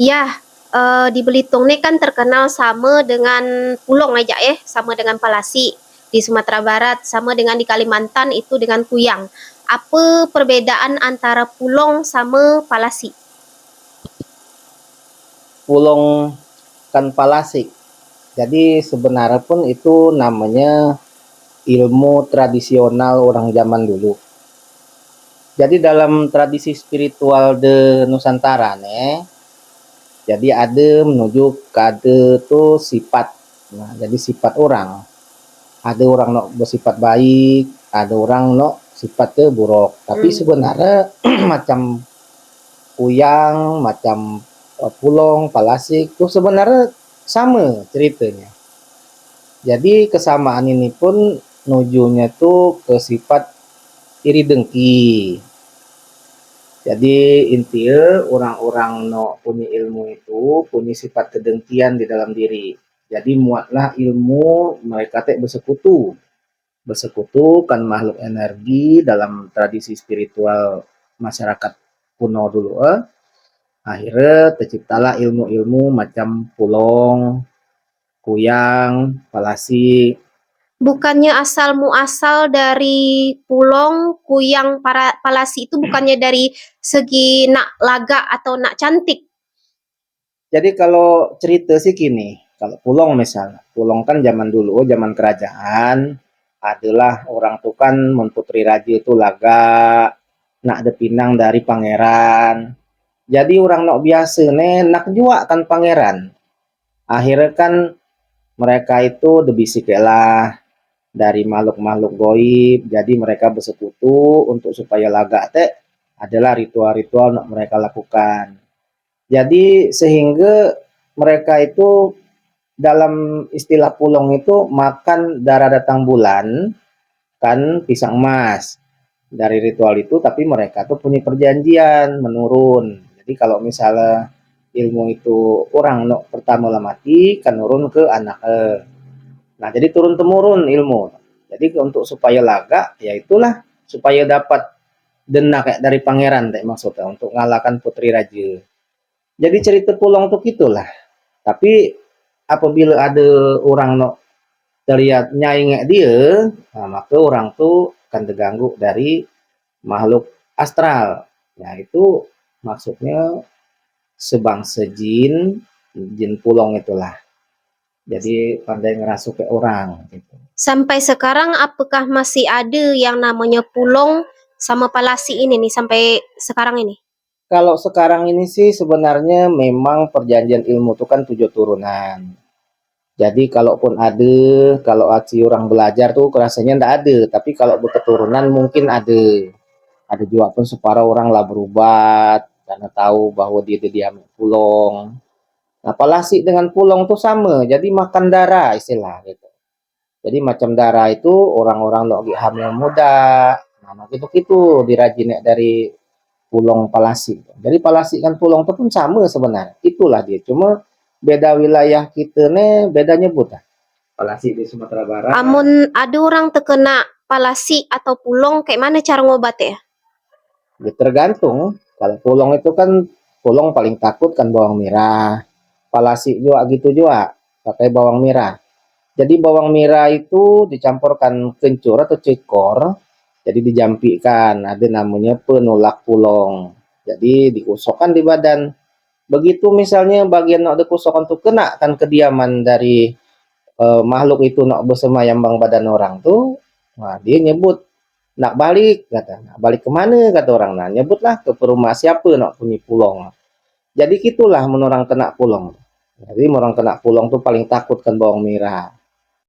Ya, di Belitung ini kan terkenal sama dengan Pulong aja ya, sama dengan Palasi. Di Sumatera Barat sama dengan di Kalimantan itu dengan Kuyang. Apa perbedaan antara Pulong sama Palasi? Pulong kan palasik. Jadi sebenarnya pun itu namanya ilmu tradisional orang zaman dulu. Jadi dalam tradisi spiritual de Nusantara nih, jadi ada menuju ke ada tuh sifat. Nah, jadi sifat orang. Ada orang nok bersifat baik, ada orang nok sifatnya buruk. Tapi sebenarnya macam kuyang, macam pulong, palasik tuh sebenarnya sama ceritanya. Jadi kesamaan ini pun nujunya tuh ke sifat iri dengki. Jadi intinya orang-orang no punya ilmu itu punya sifat kedengkian di dalam diri. Jadi muatlah ilmu mereka teh bersekutu. Bersekutu kan makhluk energi dalam tradisi spiritual masyarakat kuno dulu. Akhirnya terciptalah ilmu-ilmu macam pulong, kuyang, palasi. Bukannya asal muasal dari Pulong, Kuyang, Palasi itu bukannya dari segi nak laga atau nak cantik? Jadi kalau cerita sih gini, kalau Pulong misalnya, Pulong kan zaman dulu, zaman kerajaan, adalah orang tuh kan Menteri Raja itu laga, nak ada pinang dari pangeran. Jadi orang nak biasa nih, nak jua kan pangeran. Akhirnya kan mereka itu debisik lah dari makhluk-makhluk goib, jadi mereka bersekutu untuk supaya laga teh adalah ritual-ritual yang mereka lakukan. Jadi sehingga mereka itu dalam istilah pulong itu makan darah datang bulan kan pisang emas dari ritual itu, tapi mereka tuh punya perjanjian menurun. Jadi kalau misalnya ilmu itu orang no pertama lah mati kan turun ke anak. Nah jadi turun temurun ilmu. Jadi untuk supaya laga ya itulah supaya dapat dena kayak dari pangeran kayak maksudnya untuk ngalahkan putri raja. Jadi cerita pulong tuh gitulah. Tapi apabila ada orang no terlihat nyaingnya dia, nah, maka orang tuh akan terganggu dari makhluk astral. Ya itu maksudnya sebangsa jin, jin pulong itulah. Jadi pandai ngerasuk ke orang. Gitu. Sampai sekarang apakah masih ada yang namanya Pulong sama Palasi ini nih sampai sekarang ini? Kalau sekarang ini sih sebenarnya memang perjanjian ilmu itu kan 7 turunan. Jadi kalaupun ada, kalau aci orang belajar tuh rasanya ndak ada. Tapi kalau berketurunan mungkin ada. Ada juga pun separuh orang lah berubat karena tahu bahwa dia pulong. Nah, palasi dengan pulong tuh sama. Jadi makan darah istilah gitu. Jadi macam darah itu orang-orang lagi hamil muda. Nah, gitu-gitu dirajin dari pulong palasi. Jadi palasi kan pulong itu pun sama sebenarnya. Itulah dia. Cuma beda wilayah kita nih beda nyebut lah. Palasi di Sumatera Barat. Amun ada orang terkena Palasi atau Pulong, kayak mana cara ngobatnya? Ya tergantung. Kalau pulong itu kan pulong paling takut kan bawang merah. Palasi juga gitu juga pakai bawang merah. Jadi bawang merah itu dicampurkan kencur atau cekor, jadi dijampikan. Ada namanya penolak pulong. Jadi diusokkan di badan. Begitu misalnya bagian nak dikusokan tuh kena kan kediaman dari makhluk itu nak bersemayam bang badan orang tuh, nah dia nyebut nak balik kata, nak balik kemana kata orang, nah nyebutlah ke rumah siapa nak punya pulong. Jadi gitulah menurang kena pulong. Jadi orang kena pulong tuh paling takut kan bawang merah.